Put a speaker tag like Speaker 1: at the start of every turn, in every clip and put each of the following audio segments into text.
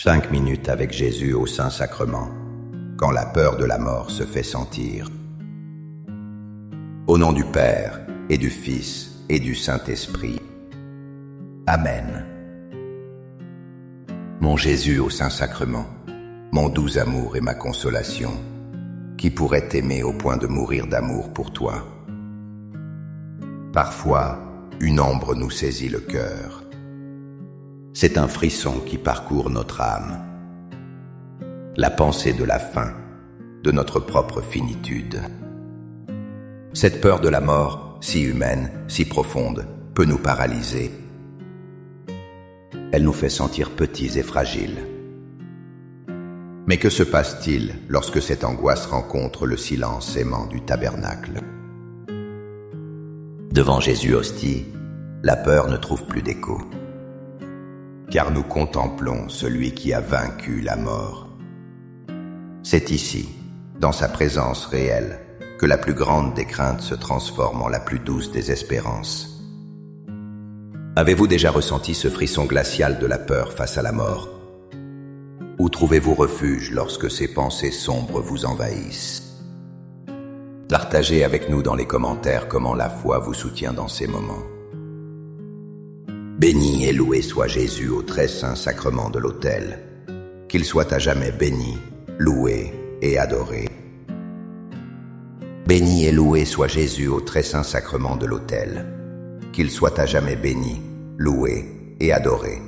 Speaker 1: 5 minutes avec Jésus au Saint-Sacrement, quand la peur de la mort se fait sentir. Au nom du Père, et du Fils, et du Saint-Esprit. Amen. Mon Jésus au Saint-Sacrement, mon doux amour et ma consolation, qui pourrait t'aimer au point de mourir d'amour pour toi? Parfois, une ombre nous saisit le cœur. C'est un frisson qui parcourt notre âme. La pensée de la fin, de notre propre finitude. Cette peur de la mort, si humaine, si profonde, peut nous paralyser. Elle nous fait sentir petits et fragiles. Mais que se passe-t-il lorsque cette angoisse rencontre le silence aimant du tabernacle? Devant Jésus hostie, la peur ne trouve plus d'écho. Car nous contemplons celui qui a vaincu la mort. C'est ici, dans sa présence réelle, que la plus grande des craintes se transforme en la plus douce des espérances. Avez-vous déjà ressenti ce frisson glacial de la peur face à la mort? Où trouvez-vous refuge lorsque ces pensées sombres vous envahissent? Partagez avec nous dans les commentaires comment la foi vous soutient dans ces moments. Béni et loué soit Jésus au très saint sacrement de l'autel, qu'il soit à jamais béni, loué et adoré. Béni et loué soit Jésus au très saint sacrement de l'autel, qu'il soit à jamais béni, loué et adoré.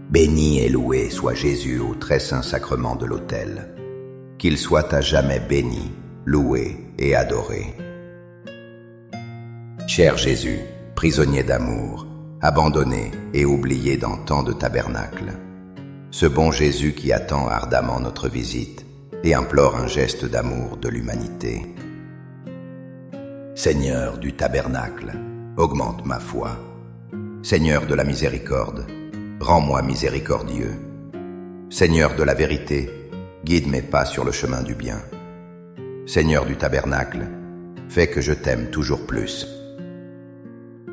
Speaker 1: Béni et loué soit Jésus au très saint sacrement de l'autel, qu'il soit à jamais béni, loué et adoré. Cher Jésus, prisonnier d'amour, abandonné et oublié dans tant de tabernacles, ce bon Jésus qui attend ardemment notre visite et implore un geste d'amour de l'humanité. Seigneur du tabernacle, augmente ma foi. Seigneur de la miséricorde, rends-moi miséricordieux. Seigneur de la vérité, guide mes pas sur le chemin du bien. Seigneur du tabernacle, fais que je t'aime toujours plus.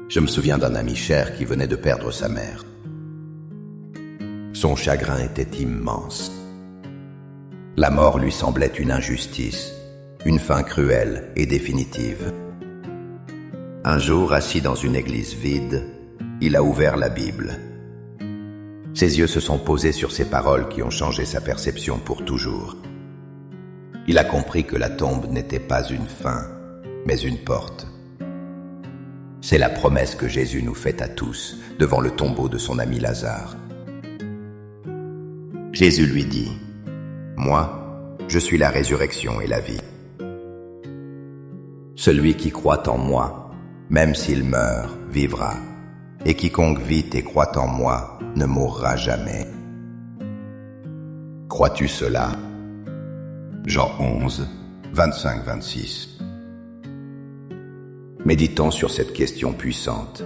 Speaker 1: Je me souviens d'un ami cher qui venait de perdre sa mère. Son chagrin était immense. La mort lui semblait une injustice, une fin cruelle et définitive. Un jour, assis dans une église vide, il a ouvert la Bible. Ses yeux se sont posés sur ces paroles qui ont changé sa perception pour toujours. Il a compris que la tombe n'était pas une fin, mais une porte. C'est la promesse que Jésus nous fait à tous devant le tombeau de son ami Lazare. Jésus lui dit: « Moi, je suis la résurrection et la vie. Celui qui croit en moi, même s'il meurt, vivra, et quiconque vit et croit en moi ne mourra jamais. » Crois-tu cela? Jean 11, 25-26. Méditons sur cette question puissante.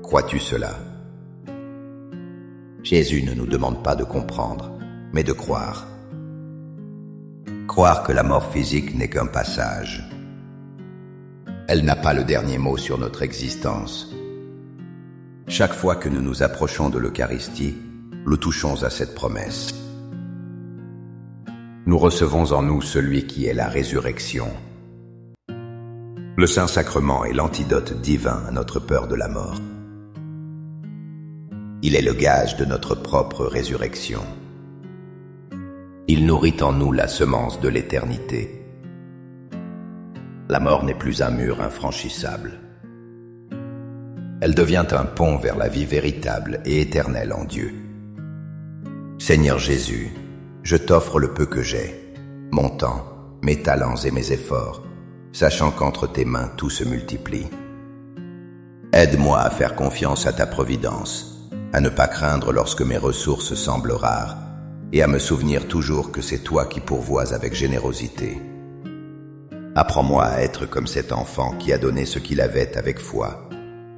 Speaker 1: Crois-tu cela? Jésus ne nous demande pas de comprendre, mais de croire. Croire que la mort physique n'est qu'un passage. Elle n'a pas le dernier mot sur notre existence. Chaque fois que nous nous approchons de l'Eucharistie, nous touchons à cette promesse. Nous recevons en nous celui qui est la résurrection. Le Saint-Sacrement est l'antidote divin à notre peur de la mort. Il est le gage de notre propre résurrection. Il nourrit en nous la semence de l'éternité. La mort n'est plus un mur infranchissable. Elle devient un pont vers la vie véritable et éternelle en Dieu. Seigneur Jésus, je t'offre le peu que j'ai, mon temps, mes talents et mes efforts, sachant qu'entre tes mains tout se multiplie. Aide-moi à faire confiance à ta providence, à ne pas craindre lorsque mes ressources semblent rares, et à me souvenir toujours que c'est toi qui pourvois avec générosité. Apprends-moi à être comme cet enfant qui a donné ce qu'il avait avec foi,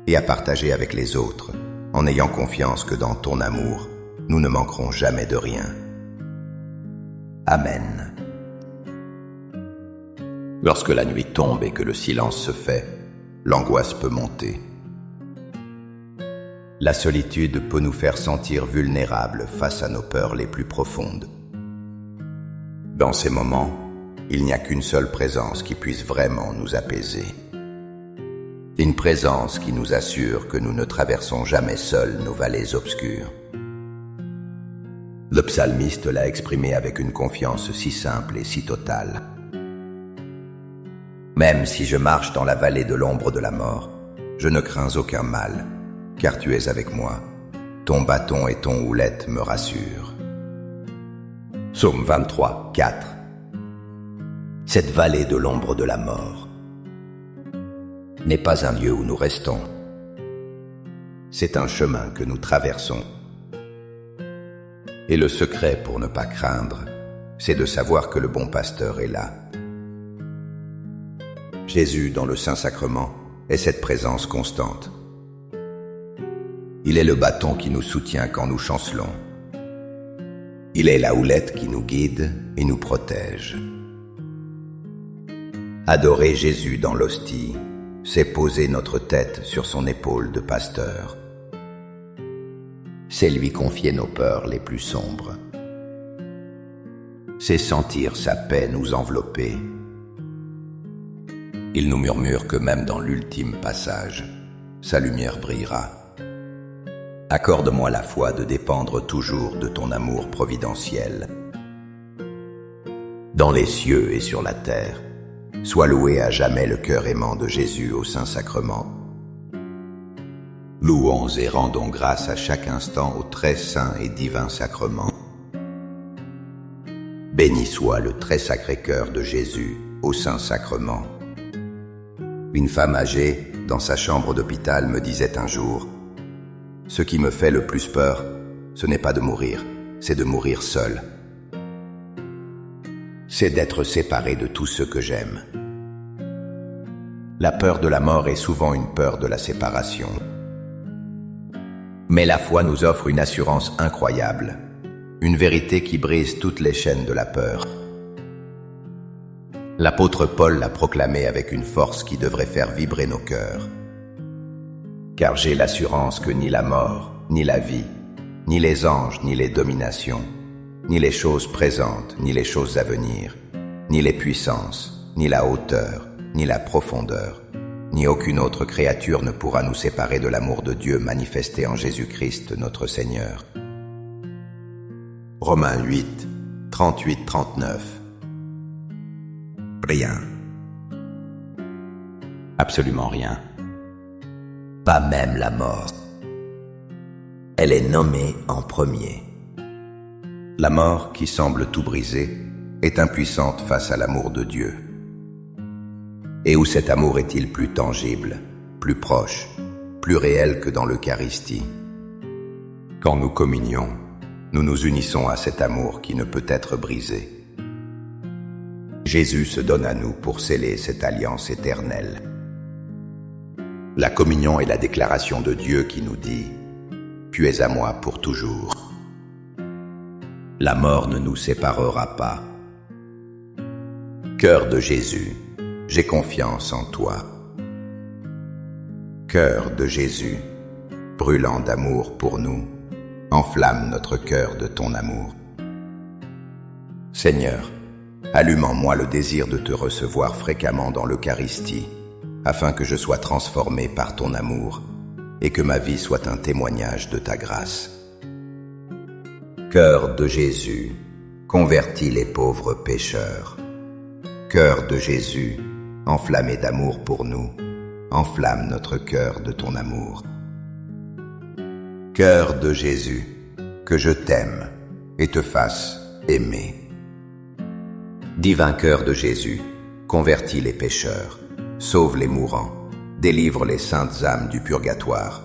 Speaker 1: et à partager avec les autres, en ayant confiance que dans ton amour, nous ne manquerons jamais de rien. Amen. Lorsque la nuit tombe et que le silence se fait, l'angoisse peut monter. La solitude peut nous faire sentir vulnérables face à nos peurs les plus profondes. Dans ces moments, il n'y a qu'une seule présence qui puisse vraiment nous apaiser. Une présence qui nous assure que nous ne traversons jamais seuls nos vallées obscures. Le psalmiste l'a exprimé avec une confiance si simple et si totale. Même si je marche dans la vallée de l'ombre de la mort, je ne crains aucun mal, car tu es avec moi. Ton bâton et ton houlette me rassurent. Psaume 23, 4. Cette vallée de l'ombre de la mort n'est pas un lieu où nous restons. C'est un chemin que nous traversons. Et le secret pour ne pas craindre, c'est de savoir que le bon pasteur est là. Jésus, dans le Saint-Sacrement, est cette présence constante. Il est le bâton qui nous soutient quand nous chancelons. Il est la houlette qui nous guide et nous protège. Adorer Jésus dans l'hostie, c'est poser notre tête sur son épaule de pasteur. C'est lui confier nos peurs les plus sombres. C'est sentir sa paix nous envelopper. Il nous murmure que même dans l'ultime passage, sa lumière brillera. Accorde-moi la foi de dépendre toujours de ton amour providentiel. Dans les cieux et sur la terre, sois loué à jamais le cœur aimant de Jésus au Saint-Sacrement. Louons et rendons grâce à chaque instant au très saint et divin sacrement. Béni soit le très sacré cœur de Jésus au Saint-Sacrement. Une femme âgée, dans sa chambre d'hôpital, me disait un jour: « Ce qui me fait le plus peur, ce n'est pas de mourir, c'est de mourir seul. C'est d'être séparé de tous ceux que j'aime. » La peur de la mort est souvent une peur de la séparation. Mais la foi nous offre une assurance incroyable, une vérité qui brise toutes les chaînes de la peur. L'apôtre Paul l'a proclamé avec une force qui devrait faire vibrer nos cœurs. Car j'ai l'assurance que ni la mort, ni la vie, ni les anges, ni les dominations, ni les choses présentes, ni les choses à venir, ni les puissances, ni la hauteur, ni la profondeur, ni aucune autre créature ne pourra nous séparer de l'amour de Dieu manifesté en Jésus-Christ notre Seigneur. Romains 8, 38-39. Rien. Absolument rien. Pas même la mort. Elle est nommée en premier. La mort, qui semble tout briser, est impuissante face à l'amour de Dieu. Et où cet amour est-il plus tangible, plus proche, plus réel que dans l'Eucharistie? Quand nous communions, nous nous unissons à cet amour qui ne peut être brisé. Jésus se donne à nous pour sceller cette alliance éternelle. La communion est la déclaration de Dieu qui nous dit « Tu es à moi pour toujours ». La mort ne nous séparera pas. Cœur de Jésus, j'ai confiance en toi. Cœur de Jésus, brûlant d'amour pour nous, enflamme notre cœur de ton amour. Seigneur, allume en moi le désir de te recevoir fréquemment dans l'Eucharistie, afin que je sois transformé par ton amour et que ma vie soit un témoignage de ta grâce. Cœur de Jésus, convertis les pauvres pécheurs. Cœur de Jésus, enflammé d'amour pour nous, enflamme notre cœur de ton amour. Cœur de Jésus, que je t'aime et te fasse aimer. Divin cœur de Jésus, convertis les pécheurs, sauve les mourants, délivre les saintes âmes du purgatoire.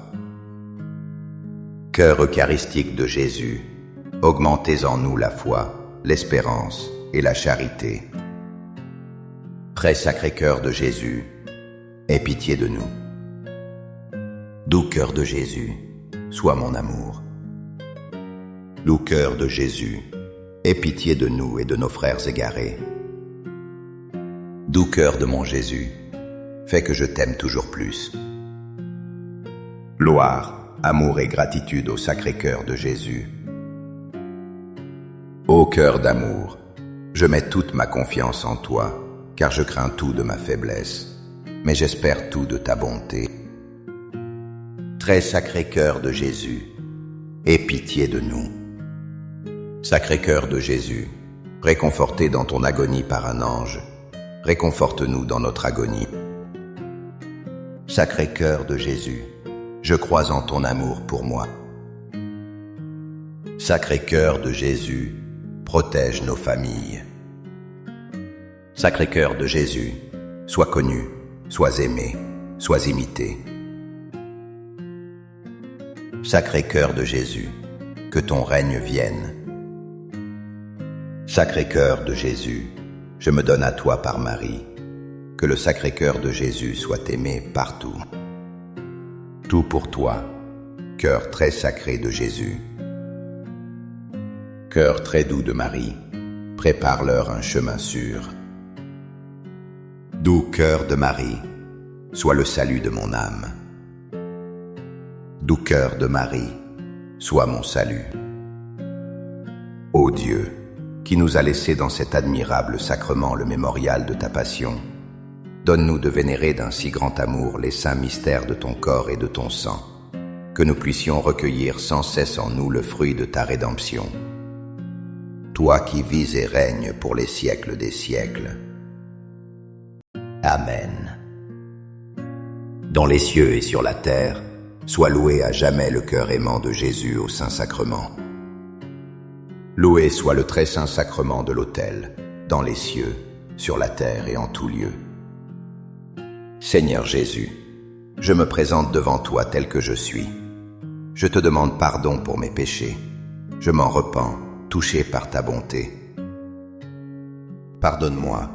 Speaker 1: Cœur eucharistique de Jésus, augmentez en nous la foi, l'espérance et la charité. Très sacré cœur de Jésus, aie pitié de nous. Doux cœur de Jésus, sois mon amour. Doux cœur de Jésus, aie pitié de nous et de nos frères égarés. Doux cœur de mon Jésus, fais que je t'aime toujours plus. Gloire, amour et gratitude au Sacré-Cœur de Jésus. Ô cœur d'amour, je mets toute ma confiance en toi, car je crains tout de ma faiblesse, mais j'espère tout de ta bonté. Très sacré cœur de Jésus, aie pitié de nous. Sacré cœur de Jésus, réconforté dans ton agonie par un ange, réconforte-nous dans notre agonie. Sacré cœur de Jésus, je crois en ton amour pour moi. Sacré cœur de Jésus, protège nos familles. Sacré cœur de Jésus, sois connu, sois aimé, sois imité. Sacré cœur de Jésus, que ton règne vienne. Sacré cœur de Jésus, je me donne à toi par Marie. Que le sacré cœur de Jésus soit aimé partout. Tout pour toi, cœur très sacré de Jésus. Cœur très doux de Marie, prépare-leur un chemin sûr. Doux cœur de Marie, sois le salut de mon âme. Doux cœur de Marie, sois mon salut. Ô Dieu, qui nous a laissé dans cet admirable sacrement le mémorial de ta passion, donne-nous de vénérer d'un si grand amour les saints mystères de ton corps et de ton sang, que nous puissions recueillir sans cesse en nous le fruit de ta rédemption. Toi qui vis et règnes pour les siècles des siècles. Amen. Dans les cieux et sur la terre, soit loué à jamais le cœur aimant de Jésus au Saint-Sacrement. Loué soit le très saint sacrement de l'autel, dans les cieux, sur la terre et en tout lieu. Seigneur Jésus, je me présente devant toi tel que je suis. Je te demande pardon pour mes péchés. Je m'en repens, touché par ta bonté. Pardonne-moi.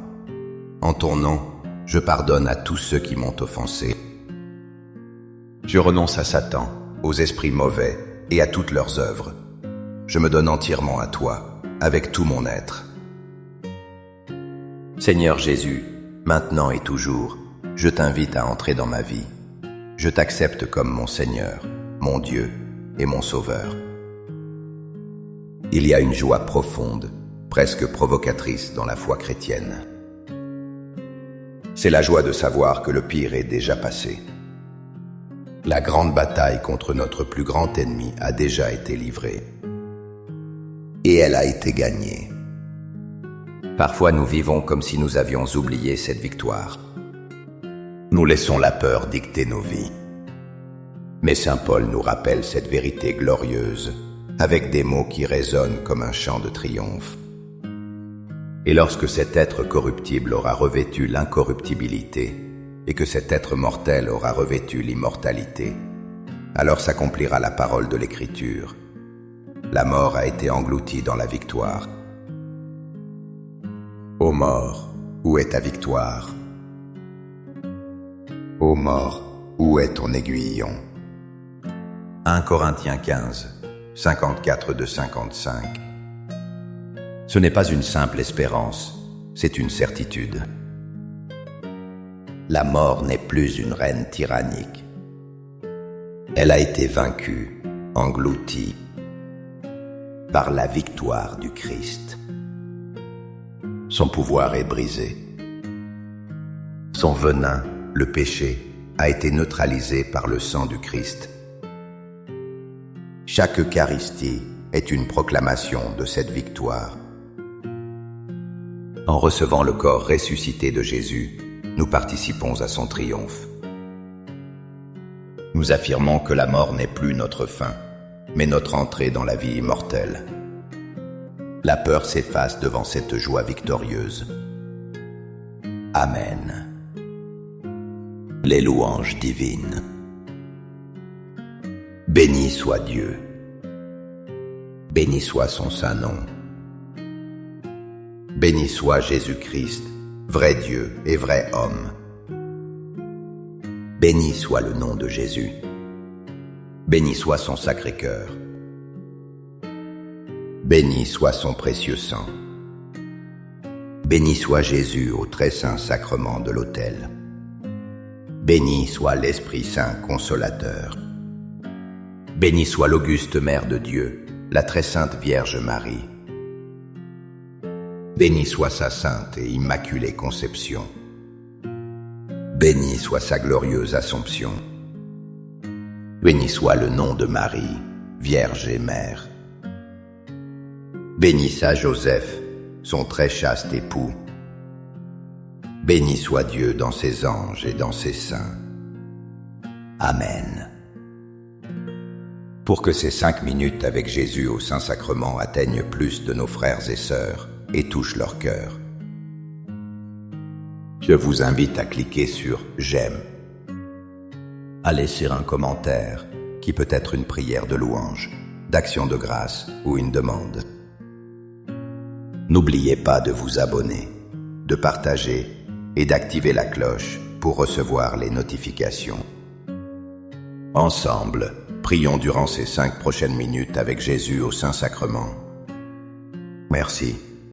Speaker 1: En ton nom, je pardonne à tous ceux qui m'ont offensé. Je renonce à Satan, aux esprits mauvais et à toutes leurs œuvres. Je me donne entièrement à toi, avec tout mon être. Seigneur Jésus, maintenant et toujours, je t'invite à entrer dans ma vie. Je t'accepte comme mon Seigneur, mon Dieu et mon Sauveur. Il y a une joie profonde, presque provocatrice dans la foi chrétienne. C'est la joie de savoir que le pire est déjà passé. La grande bataille contre notre plus grand ennemi a déjà été livrée. Et elle a été gagnée. Parfois nous vivons comme si nous avions oublié cette victoire. Nous laissons la peur dicter nos vies. Mais saint Paul nous rappelle cette vérité glorieuse, avec des mots qui résonnent comme un chant de triomphe. Et lorsque cet être corruptible aura revêtu l'incorruptibilité, et que cet être mortel aura revêtu l'immortalité, alors s'accomplira la parole de l'Écriture. La mort a été engloutie dans la victoire. Ô mort, où est ta victoire? Ô mort, où est ton aiguillon? 1 Corinthiens 15, 54-55. Ce n'est pas une simple espérance, c'est une certitude. La mort n'est plus une reine tyrannique. Elle a été vaincue, engloutie, par la victoire du Christ. Son pouvoir est brisé. Son venin, le péché, a été neutralisé par le sang du Christ. Chaque Eucharistie est une proclamation de cette victoire. En recevant le corps ressuscité de Jésus, nous participons à son triomphe. Nous affirmons que la mort n'est plus notre fin, mais notre entrée dans la vie immortelle. La peur s'efface devant cette joie victorieuse. Amen. Les louanges divines. Béni soit Dieu. Béni soit son saint nom. Béni soit Jésus-Christ, vrai Dieu et vrai homme. Béni soit le nom de Jésus. Béni soit son sacré cœur. Béni soit son précieux sang. Béni soit Jésus au très saint sacrement de l'autel. Béni soit l'Esprit Saint consolateur. Bénie soit l'auguste Mère de Dieu, la très sainte Vierge Marie. Bénie soit sa sainte et immaculée conception. Bénie soit sa glorieuse Assomption. Béni soit le nom de Marie, Vierge et Mère. Béni soit Joseph, son très chaste époux. Béni soit Dieu dans ses anges et dans ses saints. Amen. Pour que ces 5 minutes avec Jésus au Saint-Sacrement atteignent plus de nos frères et sœurs et touchent leur cœur, je vous invite à cliquer sur « J'aime », à laisser un commentaire qui peut être une prière de louange, d'action de grâce ou une demande. N'oubliez pas de vous abonner, de partager et d'activer la cloche pour recevoir les notifications. Ensemble, prions durant ces 5 prochaines minutes avec Jésus au Saint-Sacrement. Merci.